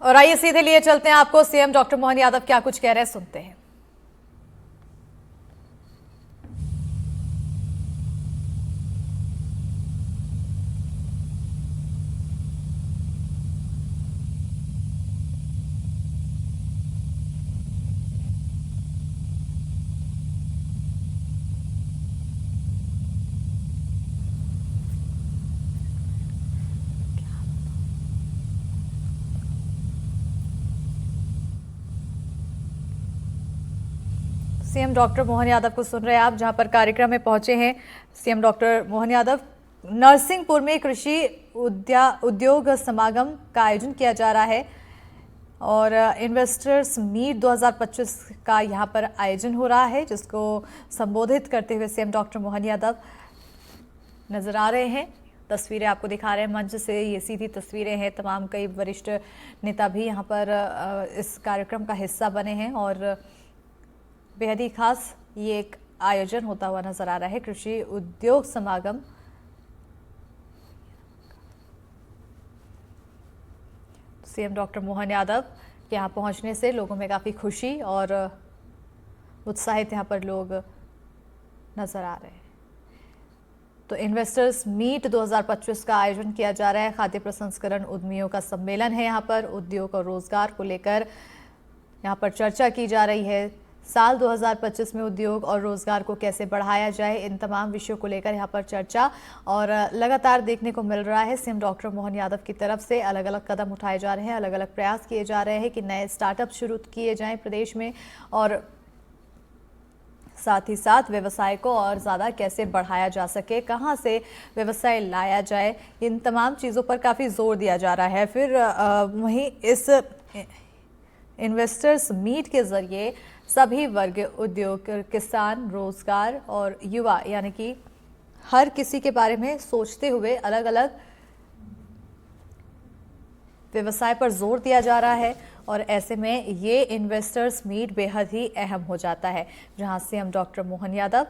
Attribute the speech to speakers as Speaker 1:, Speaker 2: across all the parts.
Speaker 1: और आइए सीधे लिए चलते हैं आपको सीएम डॉक्टर मोहन यादव क्या कुछ कह रहे हैं, सुनते हैं। सीएम डॉक्टर मोहन यादव को सुन रहे हैं आप, जहां पर कार्यक्रम में पहुंचे हैं सीएम डॉक्टर मोहन यादव। नरसिंहपुर में कृषि उद्योग समागम का आयोजन किया जा रहा है और इन्वेस्टर्स मीट 2025 का यहां पर आयोजन हो रहा है, जिसको संबोधित करते हुए सीएम डॉक्टर मोहन यादव नजर आ रहे हैं। तस्वीरें आपको दिखा रहे हैं मंच से, ये सीधी तस्वीरें हैं। तमाम कई वरिष्ठ नेता भी यहां पर इस कार्यक्रम का हिस्सा बने हैं और बेहद ही खास ये एक आयोजन होता हुआ नजर आ रहा है, कृषि उद्योग समागम। सीएम डॉक्टर मोहन यादव के यहाँ पहुंचने से लोगों में काफी खुशी और उत्साहित यहाँ पर लोग नजर आ रहे हैं। तो इन्वेस्टर्स मीट 2025 का आयोजन किया जा रहा है। खाद्य प्रसंस्करण उद्यमियों का सम्मेलन है। यहाँ पर उद्योग और रोजगार को लेकर यहाँ पर चर्चा की जा रही है। साल 2025 में उद्योग और रोजगार को कैसे बढ़ाया जाए, इन तमाम विषयों को लेकर यहाँ पर चर्चा और लगातार देखने को मिल रहा है। सीएम डॉक्टर मोहन यादव की तरफ से अलग अलग कदम उठाए जा रहे हैं, अलग अलग प्रयास किए जा रहे हैं कि नए स्टार्टअप शुरू किए जाएं प्रदेश में और साथ ही साथ व्यवसाय को और ज़्यादा कैसे बढ़ाया जा सके, कहां से व्यवसाय लाया जाए, इन तमाम चीज़ों पर काफ़ी जोर दिया जा रहा है। फिर वहीं इस इन्वेस्टर्स मीट के जरिए सभी वर्ग, उद्योग, किसान, रोजगार और युवा, यानी कि हर किसी के बारे में सोचते हुए अलग अलग व्यवसाय पर जोर दिया जा रहा है और ऐसे में ये इन्वेस्टर्स मीट बेहद ही अहम हो जाता है, जहां सीएम डॉक्टर मोहन यादव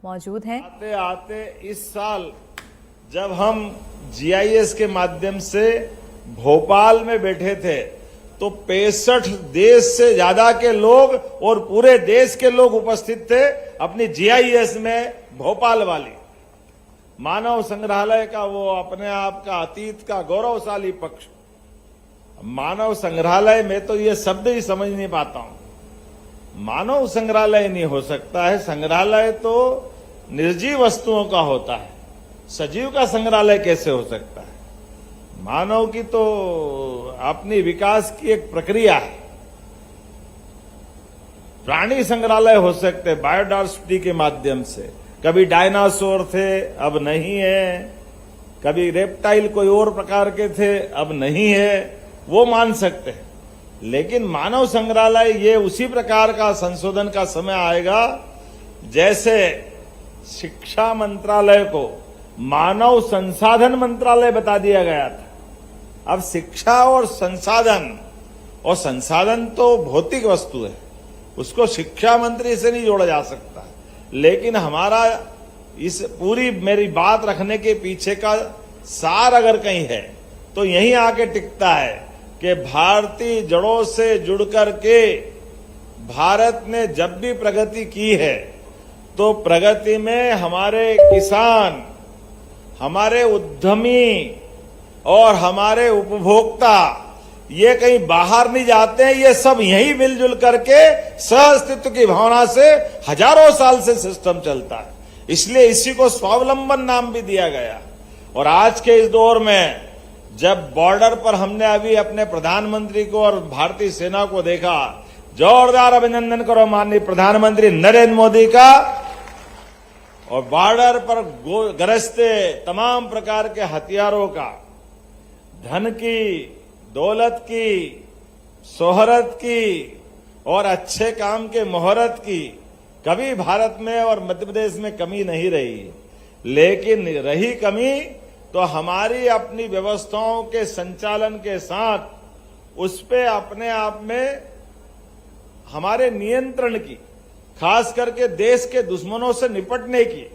Speaker 1: मौजूद हैं।
Speaker 2: आते आते इस साल जब हम जीआईएस के माध्यम से भोपाल में बैठे थे तो 65 देश से ज्यादा के लोग और पूरे देश के लोग उपस्थित थे अपनी जीआईएस में। भोपाल वाली मानव संग्रहालय का वो अपने आप का अतीत का गौरवशाली पक्ष। मानव संग्रहालय में तो ये शब्द ही समझ नहीं पाता हूं। मानव संग्रहालय नहीं हो सकता है। संग्रहालय तो निर्जीव वस्तुओं का होता है, सजीव का संग्रहालय कैसे हो सकता है। मानव की तो अपनी विकास की एक प्रक्रिया है। प्राणी संग्रहालय हो सकते हैं बायोडायवर्सिटी के माध्यम से। कभी डायनासोर थे, अब नहीं है। कभी रेप्टाइल कोई और प्रकार के थे, अब नहीं है, वो मान सकते हैं। लेकिन मानव संग्रहालय ये उसी प्रकार का संशोधन का समय आएगा जैसे शिक्षा मंत्रालय को मानव संसाधन मंत्रालय बता दिया गया था। अब शिक्षा और संसाधन तो भौतिक वस्तु है, उसको शिक्षा मंत्री से नहीं जोड़ा जा सकता। लेकिन हमारा इस पूरी मेरी बात रखने के पीछे का सार अगर कहीं है तो यहीं आके टिकता है कि भारतीय जड़ों से जुड़कर के भारत ने जब भी प्रगति की है तो प्रगति में हमारे किसान, हमारे उद्यमी और हमारे उपभोक्ता ये कहीं बाहर नहीं जाते हैं। ये सब यहीं मिलजुल करके सह अस्तित्व की भावना से हजारों साल से सिस्टम चलता है। इसलिए इसी को स्वावलंबन नाम भी दिया गया। और आज के इस दौर में जब बॉर्डर पर हमने अभी अपने प्रधानमंत्री को और भारतीय सेना को देखा, जोरदार अभिनंदन करो माननीय प्रधानमंत्री नरेंद्र मोदी का। और बॉर्डर पर गरजते तमाम प्रकार के हथियारों का, धन की, दौलत की, शोहरत की और अच्छे काम के मोहरत की कभी भारत में और मध्य प्रदेश में कमी नहीं रही। लेकिन रही कमी तो हमारी अपनी व्यवस्थाओं के संचालन के साथ उस पे अपने आप में हमारे नियंत्रण की, खास करके देश के दुश्मनों से निपटने की।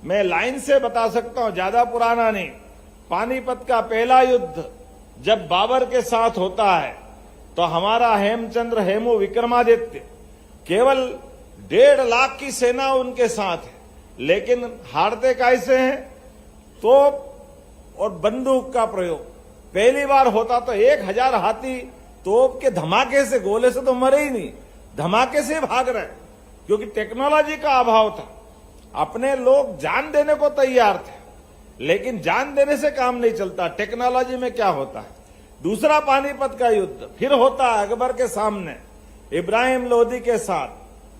Speaker 2: मैं लाइन से बता सकता हूं, ज्यादा पुराना नहीं। पानीपत का पहला युद्ध जब बाबर के साथ होता है तो हमारा हेमचंद्र हेमू विक्रमादित्य केवल 1.5 लाख की सेना उनके साथ है, लेकिन हारते कैसे हैं? तोप और बंदूक का प्रयोग। पहली बार होता तो 1000 हाथी तोप के धमाके से, गोले से तो मरे ही नहीं, धमाके से भाग रहे, क्योंकि टेक्नोलॉजी का अभाव था। अपने लोग जान देने को तैयार थे, लेकिन जान देने से काम नहीं चलता। टेक्नोलॉजी में क्या होता है? दूसरा पानीपत का युद्ध फिर होता है अकबर के सामने, इब्राहिम लोदी के साथ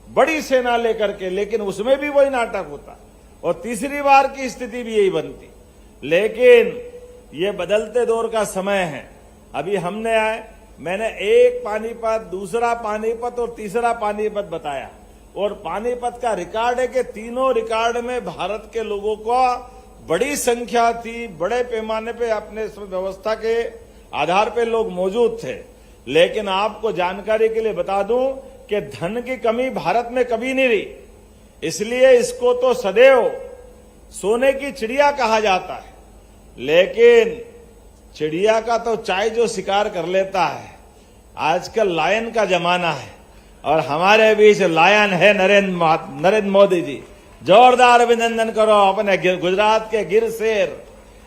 Speaker 2: बड़ी सेना लेकर के, लेकिन उसमें भी वही नाटक होता। और तीसरी बार की स्थिति भी यही बनती। लेकिन ये बदलते दौर का समय है। अभी मैंने एक पानीपत, दूसरा पानीपत और तीसरा पानीपत बताया, और पानीपत का रिकॉर्ड है कि तीनों रिकॉर्ड में भारत के लोगों को बड़ी संख्या थी, बड़े पैमाने पे अपने व्यवस्था के आधार पे लोग मौजूद थे। लेकिन आपको जानकारी के लिए बता दूं कि धन की कमी भारत में कभी नहीं रही, इसलिए इसको तो सदैव सोने की चिड़िया कहा जाता है। लेकिन चिड़िया का तो चाय जो शिकार कर लेता है। आजकल लायन का जमाना है, और हमारे बीच लायन है नरेंद्र मोदी जी। जोरदार अभिनंदन करो अपने गुजरात के गिर शेर।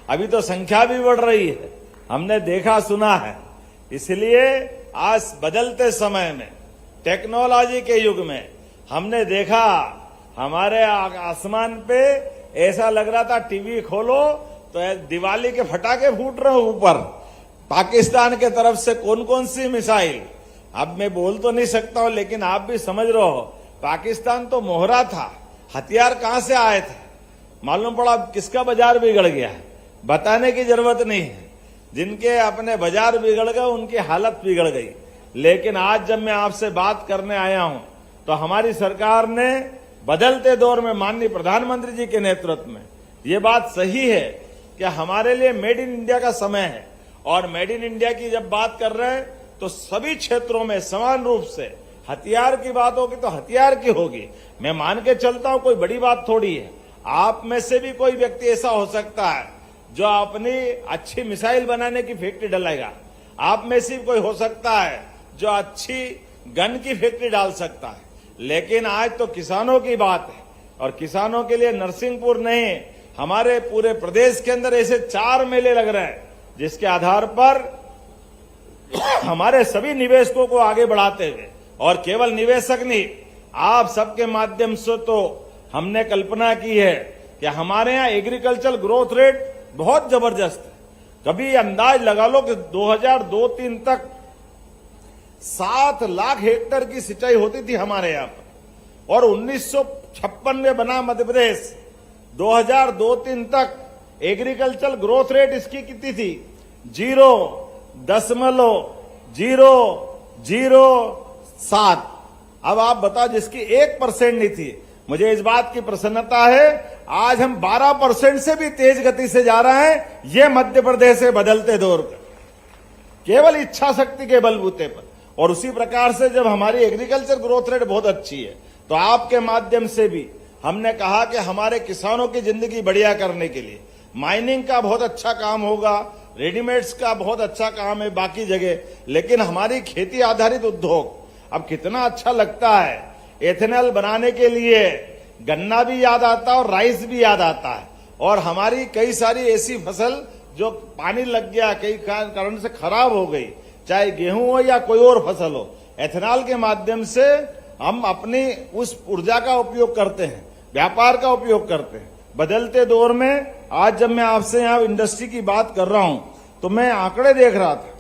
Speaker 2: अभी तो संख्या भी बढ़ रही है, हमने देखा सुना है। इसलिए आज बदलते समय में, टेक्नोलॉजी के युग में, हमने देखा हमारे आसमान पे ऐसा लग रहा था टीवी खोलो तो दिवाली के फटाके फूट रहे ऊपर। पाकिस्तान के तरफ से कौन कौन सी मिसाइल, अब मैं बोल तो नहीं सकता हूं, लेकिन आप भी समझ रहे हो, पाकिस्तान तो मोहरा था। हथियार कहां से आए थे मालूम पड़ा। किसका बाजार बिगड़ गया है बताने की जरूरत नहीं है। जिनके अपने बाजार बिगड़ गए उनकी हालत बिगड़ गई। लेकिन आज जब मैं आपसे बात करने आया हूं तो हमारी सरकार ने बदलते दौर में माननीय प्रधानमंत्री जी के नेतृत्व में ये बात सही है कि हमारे लिए मेड इन इंडिया का समय है। और मेड इन इंडिया की जब बात कर रहे हैं तो सभी क्षेत्रों में समान रूप से हथियार की बात होगी तो हथियार की होगी। मैं मान के चलता हूं कोई बड़ी बात थोड़ी है। आप में से भी कोई व्यक्ति ऐसा हो सकता है जो अपनी अच्छी मिसाइल बनाने की फैक्ट्री डालेगा। आप में से कोई हो सकता है जो अच्छी गन की फैक्ट्री डाल सकता है। लेकिन आज तो किसानों की बात है, और किसानों के लिए नरसिंहपुर नहीं, हमारे पूरे प्रदेश के अंदर ऐसे 4 मेले लग रहे हैं जिसके आधार पर हमारे सभी निवेशकों को आगे बढ़ाते हुए, और केवल निवेशक नहीं, आप सबके माध्यम से तो हमने कल्पना की है कि हमारे यहाँ एग्रीकल्चर ग्रोथ रेट बहुत जबरदस्त है। कभी अंदाज लगा लो कि 2002-03 तक 7 लाख हेक्टेयर की सिंचाई होती थी हमारे यहाँ पर, और 1956 में बना मध्य प्रदेश। 2002-03 तक एग्रीकल्चर ग्रोथ रेट इसकी कितनी थी? 0.007। अब आप बताओ, जिसकी 1% नहीं थी। मुझे इस बात की प्रसन्नता है, आज हम 12% से भी तेज गति से जा रहे हैं। ये मध्य प्रदेश है बदलते दौर का, केवल इच्छा शक्ति के बलबूते पर। और उसी प्रकार से जब हमारी एग्रीकल्चर ग्रोथ रेट बहुत अच्छी है तो आपके माध्यम से भी हमने कहा कि हमारे किसानों की जिंदगी बढ़िया करने के लिए माइनिंग का बहुत अच्छा काम होगा, रेडीमेड्स का बहुत अच्छा काम है बाकी जगह, लेकिन हमारी खेती आधारित उद्योग अब कितना अच्छा लगता है। एथेनॉल बनाने के लिए गन्ना भी याद आता है और राइस भी याद आता है। और हमारी कई सारी ऐसी फसल जो पानी लग गया, कई कारण से खराब हो गई, चाहे गेहूं हो या कोई और फसल हो, एथेनॉल के माध्यम से हम अपनी उस ऊर्जा का उपयोग करते हैं, व्यापार का उपयोग करते हैं। बदलते दौर में आज जब मैं आपसे यहाँ इंडस्ट्री की बात कर रहा हूं तो मैं आंकड़े देख रहा था।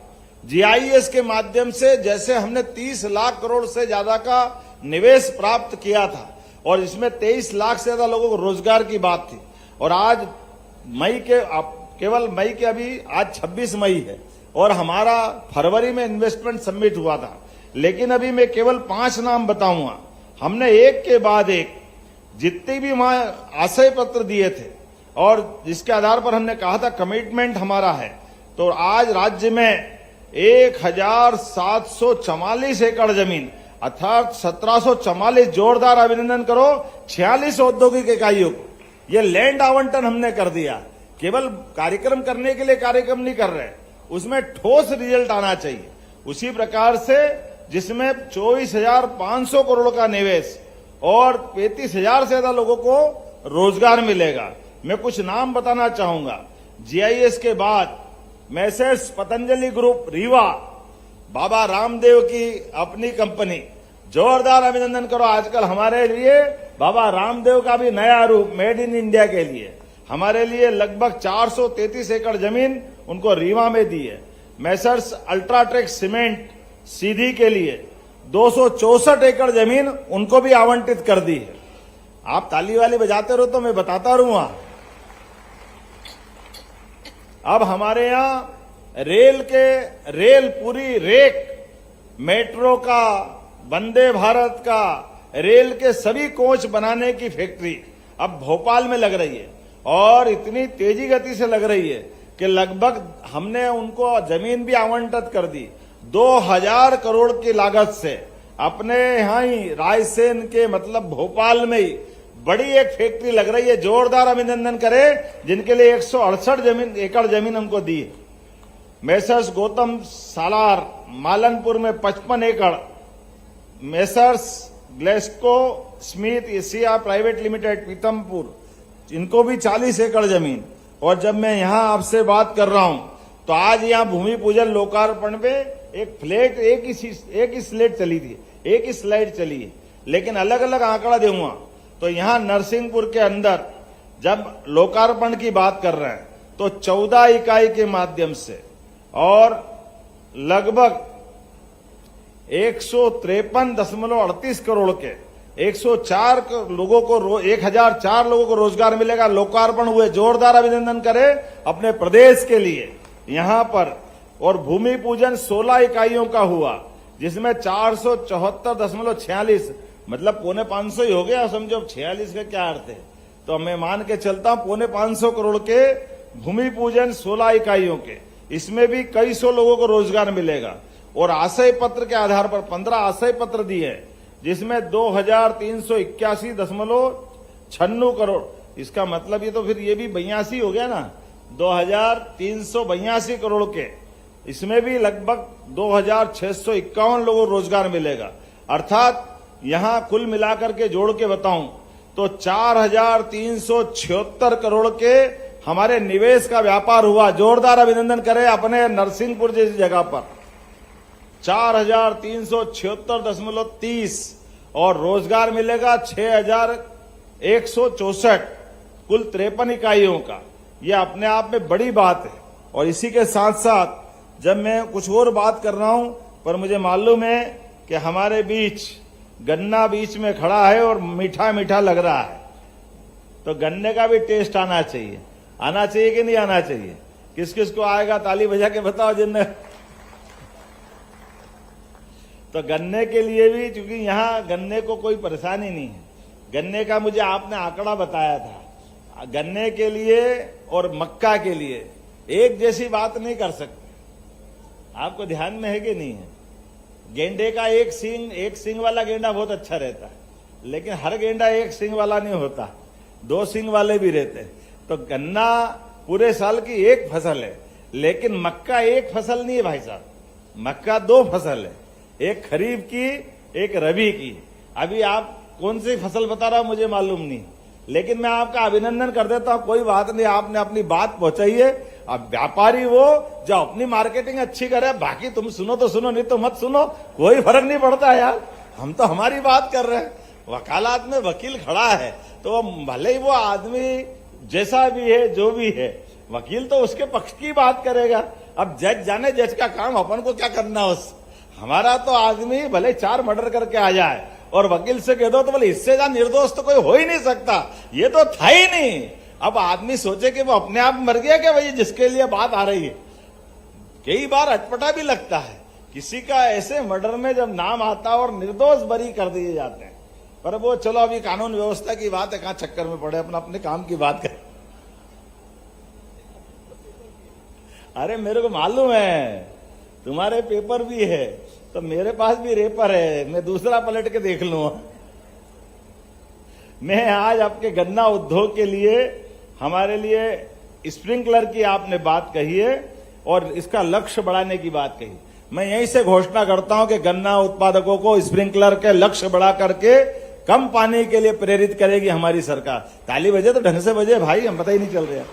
Speaker 2: जीआईएस के माध्यम से जैसे हमने 30 लाख करोड़ से ज्यादा का निवेश प्राप्त किया था, और इसमें 23 लाख से ज्यादा लोगों को रोजगार की बात थी। और आज केवल मई के अभी आज 26 मई है, और हमारा फरवरी में इन्वेस्टमेंट सबमिट हुआ था। लेकिन अभी मैं केवल 5 नाम बताऊंगा। हमने एक के बाद एक जितने भी वहां आशय पत्र दिए थे और जिसके आधार पर हमने कहा था कमिटमेंट हमारा है, तो आज राज्य में 1744 एकड़ जमीन अर्थात 1744, जोरदार अभिनंदन करो, 46 औद्योगिक इकाइयों को ये लैंड आवंटन हमने कर दिया। केवल कार्यक्रम करने के लिए कार्यक्रम नहीं कर रहे, उसमें ठोस रिजल्ट आना चाहिए। उसी प्रकार से जिसमें 24,500 करोड़ का निवेश और 35,000 से ज्यादा लोगों को रोजगार मिलेगा। मैं कुछ नाम बताना चाहूंगा। जीआईएस के बाद मैसेज पतंजलि ग्रुप रीवा, बाबा रामदेव की अपनी कंपनी, जोरदार अभिनंदन करो। आजकल हमारे लिए बाबा रामदेव का भी नया रूप मेड इन इंडिया के लिए हमारे लिए लगभग 433 एकड़ जमीन उनको रीवा में दी है। मैसर्स अल्ट्राटेक सीमेंट सीधी के लिए 264 एकड़ जमीन उनको भी आवंटित कर दी है। आप ताली वाली बजाते रहो तो मैं बताता रहूंगा। अब हमारे यहां रेल पूरी रेक, मेट्रो का, वंदे भारत का, रेल के सभी कोच बनाने की फैक्ट्री अब भोपाल में लग रही है और इतनी तेजी गति से लग रही है कि लगभग हमने उनको जमीन भी आवंटित कर दी। 2000 करोड़ की लागत से अपने यहां ही रायसेन के मतलब भोपाल में ही बड़ी एक फैक्ट्री लग रही है। जोरदार अभिनंदन करें जिनके लिए 168 एकड़ जमीन हमको दी है। मैसर्स गौतम सालार मालनपुर में 55 एकड़, Messrs ग्लेस्को Smith Asia private limited Pithampur, इनको भी 40 एकड़ जमीन। और जब मैं यहां आपसे बात कर रहा हूं तो आज यहां भूमि पूजन लोकार्पण पे एक फ्लैट एक ही स्लाइड चली है, लेकिन अलग अलग आंकड़ा दूंगा। तो यहां नरसिंहपुर के अंदर जब लोकार्पण की बात कर रहे हैं तो 14 इकाई के माध्यम से और लगभग 153.38 करोड़ के 104 लोगों को 1004 लोगों को रोजगार मिलेगा। लोकार्पण हुए, जोरदार अभिनंदन करें अपने प्रदेश के लिए यहां पर। और भूमि पूजन 16 इकाइयों का हुआ जिसमें 474.46 मतलब 450 ही हो गया, समझो 46 का क्या अर्थ है। तो मैं मान के चलता हूं 450 करोड़ के भूमि पूजन 16 इकाइयों के, इसमें भी कई सौ लोगों को रोजगार मिलेगा। और आशय पत्र के आधार पर 15 आशय पत्र दिए जिसमें 2381.96 करोड़, इसका मतलब ये तो फिर ये भी 82 हो गया ना, 2382 करोड़ के, इसमें भी लगभग 2651 लोगों को रोजगार मिलेगा। अर्थात यहां कुल मिलाकर के जोड़ के बताऊं तो 4376 करोड़ के हमारे निवेश का व्यापार हुआ। जोरदार अभिनंदन करें अपने नरसिंहपुर जैसी जगह पर 4376.30 और रोजगार मिलेगा 6164, कुल 53 इकाइयों का। यह अपने आप में बड़ी बात है। और इसी के साथ साथ जब मैं कुछ और बात कर रहा हूं पर मुझे मालूम है कि हमारे बीच गन्ना बीच में खड़ा है और मीठा मीठा लग रहा है, तो गन्ने का भी टेस्ट आना चाहिए कि नहीं आना चाहिए? किस किस को आएगा ताली बजा के बताओ जिनने। तो गन्ने के लिए भी, क्योंकि यहां गन्ने को कोई परेशानी नहीं है, गन्ने का मुझे आपने आंकड़ा बताया था, गन्ने के लिए और मक्का के लिए एक जैसी बात नहीं कर सकते। आपको ध्यान में है कि नहीं है? गेंडे का एक सींग वाला गेंडा बहुत अच्छा रहता है, लेकिन हर गेंडा एक सींग वाला नहीं होता, 2 सींग वाले भी रहते हैं। तो गन्ना पूरे साल की एक फसल है, लेकिन मक्का एक फसल नहीं है भाई साहब, मक्का 2 फसल है, एक खरीफ की एक रबी की। अभी आप कौन सी फसल बता रहा हो मुझे मालूम नहीं, लेकिन मैं आपका अभिनंदन कर देता हूं। कोई बात नहीं, आपने अपनी बात पहुंचाई है। अब व्यापारी वो जो अपनी मार्केटिंग अच्छी करे, बाकी तुम सुनो तो सुनो, नहीं तो मत सुनो, कोई फर्क नहीं पड़ता यार। हम तो हमारी बात कर रहे हैं। वकालत में वकील खड़ा है तो भले ही वो आदमी जैसा भी है, जो भी है, वकील तो उसके पक्ष की बात करेगा। अब जज जाने जज का काम, अपन को क्या करना उस। हमारा तो आदमी भले 4 मर्डर करके आ जाए और वकील से कह दो तो बोले इससे ज्यादा निर्दोष तो कोई हो ही नहीं सकता, ये तो था ही नहीं। अब आदमी सोचे कि वो अपने आप मर गया क्या भाई जिसके लिए बात आ रही है। कई बार अटपटा भी लगता है किसी का ऐसे मर्डर में जब नाम आता और निर्दोष बरी कर दिए जाते हैं। पर वो चलो अभी कानून व्यवस्था की बात है, कहां चक्कर में पड़े, अपने काम की बात करें। अरे मेरे को मालूम है तुम्हारे पेपर भी है, तो मेरे पास भी रेपर है, मैं दूसरा पलट के देख लूंगा। मैं आज आपके गन्ना उद्योग के लिए, हमारे लिए स्प्रिंकलर की आपने बात कही है और इसका लक्ष्य बढ़ाने की बात कही। मैं यहीं से घोषणा करता हूं कि गन्ना उत्पादकों को स्प्रिंकलर के लक्ष्य बढ़ा करके कम पानी के लिए प्रेरित करेगी हमारी सरकार। ताली बजे तो ढंग से बजे भाई, हम पता ही नहीं चल रहा।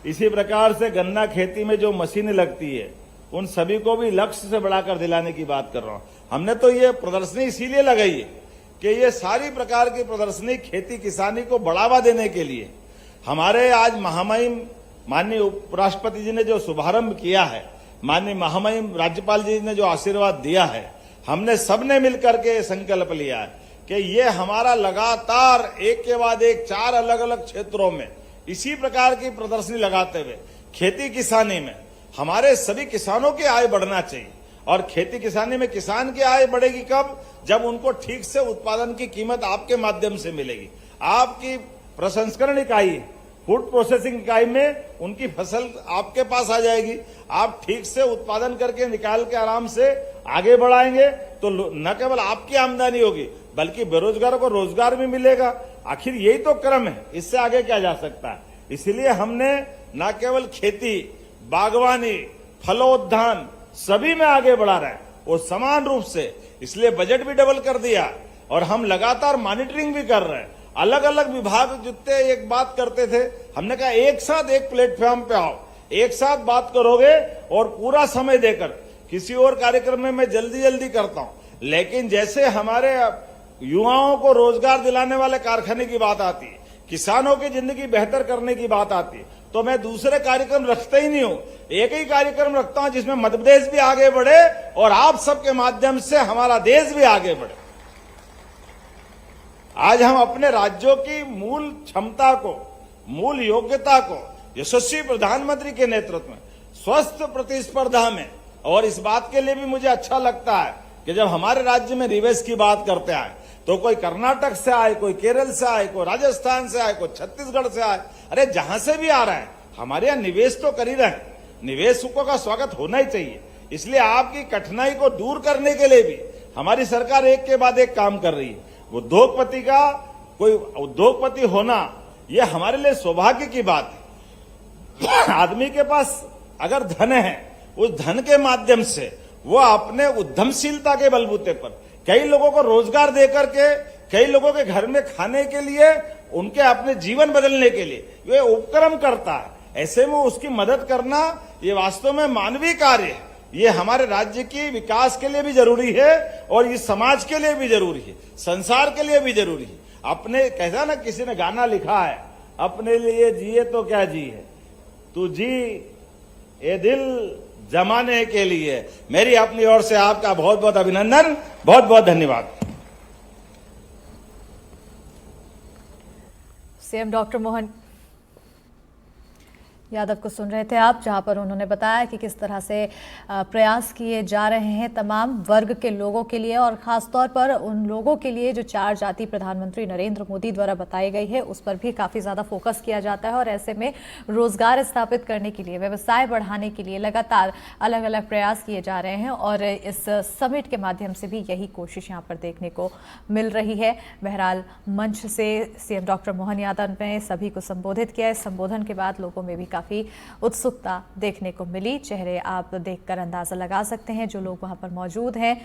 Speaker 2: इसी प्रकार से गन्ना खेती में जो मशीनें लगती है उन सभी को भी लक्ष्य से बढ़ाकर दिलाने की बात कर रहा हूं। हमने तो ये प्रदर्शनी इसीलिए लगाई है कि ये सारी प्रकार की प्रदर्शनी खेती किसानी को बढ़ावा देने के लिए। हमारे आज महामहिम माननीय उपराष्ट्रपति जी ने जो शुभारंभ किया है, माननीय महामहिम राज्यपाल जी ने जो आशीर्वाद दिया है, हमने सबने मिलकर के संकल्प लिया है कि ये हमारा लगातार एक के बाद एक 4 अलग अलग क्षेत्रों में इसी प्रकार की प्रदर्शनी लगाते हुए खेती किसानी में हमारे सभी किसानों की आय बढ़ना चाहिए। और खेती किसानी में किसान की आय बढ़ेगी कब? जब उनको ठीक से उत्पादन की कीमत आपके माध्यम से मिलेगी। आपकी प्रसंस्करण इकाई, फूड प्रोसेसिंग इकाई में उनकी फसल आपके पास आ जाएगी। आप ठीक से उत्पादन करके निकाल के आराम से आगे बढ़ाएंगे तो न केवल आपकी आमदनी होगी बल्कि बेरोजगारों को रोजगार भी मिलेगा। आखिर यही तो क्रम है, इससे आगे क्या जा सकता है। इसलिए हमने न केवल खेती, बागवानी, फलोद्यान सभी में आगे बढ़ा रहे हैं वो समान रूप से। इसलिए बजट भी डबल कर दिया और हम लगातार मॉनिटरिंग भी कर रहे हैं। अलग अलग विभाग जितने एक बात करते थे, हमने कहा एक साथ एक प्लेटफॉर्म पे आओ, एक साथ बात करोगे और पूरा समय देकर। किसी और कार्यक्रम में मैं जल्दी जल्दी करता हूं, लेकिन जैसे हमारे युवाओं को रोजगार दिलाने वाले कारखाने की बात आती है, किसानों की जिंदगी बेहतर करने की बात आती है, तो मैं दूसरे कार्यक्रम रखता ही नहीं हूं। एक ही कार्यक्रम रखता हूं जिसमें मध्य प्रदेश भी आगे बढ़े और आप सबके माध्यम से हमारा देश भी आगे बढ़े। आज हम अपने राज्यों की मूल क्षमता को, मूल योग्यता को यशस्वी प्रधानमंत्री के नेतृत्व में स्वस्थ प्रतिस्पर्धा में, और इस बात के लिए भी मुझे अच्छा लगता है कि जब हमारे राज्य में निवेश की बात करते हैं तो कोई कर्नाटक से आए, कोई केरल से आए, कोई राजस्थान से आए, कोई छत्तीसगढ़ से आए, अरे जहां से भी आ रहा है हमारे यहाँ निवेश तो कर ही रहे हैं। निवेशकों का स्वागत होना ही चाहिए। इसलिए आपकी कठिनाई को दूर करने के लिए भी हमारी सरकार एक के बाद एक काम कर रही है। उद्योगपति का कोई उद्योगपति होना यह हमारे लिए सौभाग्य की बात है। आदमी के पास अगर धन है, उस धन के माध्यम से वो अपने उद्यमशीलता के बलबूते पर कई लोगों को रोजगार देकर के, कई लोगों के घर में खाने के लिए, उनके अपने जीवन बदलने के लिए वे उपक्रम करता है। ऐसे में उसकी मदद करना ये वास्तव में मानवीय कार्य है। ये हमारे राज्य की विकास के लिए भी जरूरी है और इस समाज के लिए भी जरूरी है, संसार के लिए भी जरूरी है। अपने कैसा ना, किसी ने गाना लिखा है, अपने लिए जिए तो क्या जी है, तू जी ये दिल जमाने के लिए। मेरी अपनी ओर से आपका बहुत बहुत अभिनंदन, बहुत बहुत धन्यवाद।
Speaker 1: सीएम डॉक्टर मोहन यादव को सुन रहे थे आप, जहां पर उन्होंने बताया कि किस तरह से प्रयास किए जा रहे हैं तमाम वर्ग के लोगों के लिए और खासतौर पर उन लोगों के लिए जो 4 जाति प्रधानमंत्री नरेंद्र मोदी द्वारा बताई गई है, उस पर भी काफ़ी ज़्यादा फोकस किया जाता है। और ऐसे में रोजगार स्थापित करने के लिए, व्यवसाय बढ़ाने के लिए लगातार अलग अलग प्रयास किए जा रहे हैं और इस समिट के माध्यम से भी यही कोशिश यहाँ पर देखने को मिल रही है। बहरहाल मंच से सीएम डॉक्टर मोहन यादव ने सभी को संबोधित किया। इस संबोधन के बाद लोगों में भी काफ़ी उत्सुकता देखने को मिली। चेहरे आप देखकर अंदाज़ा लगा सकते हैं जो लोग वहाँ पर मौजूद हैं।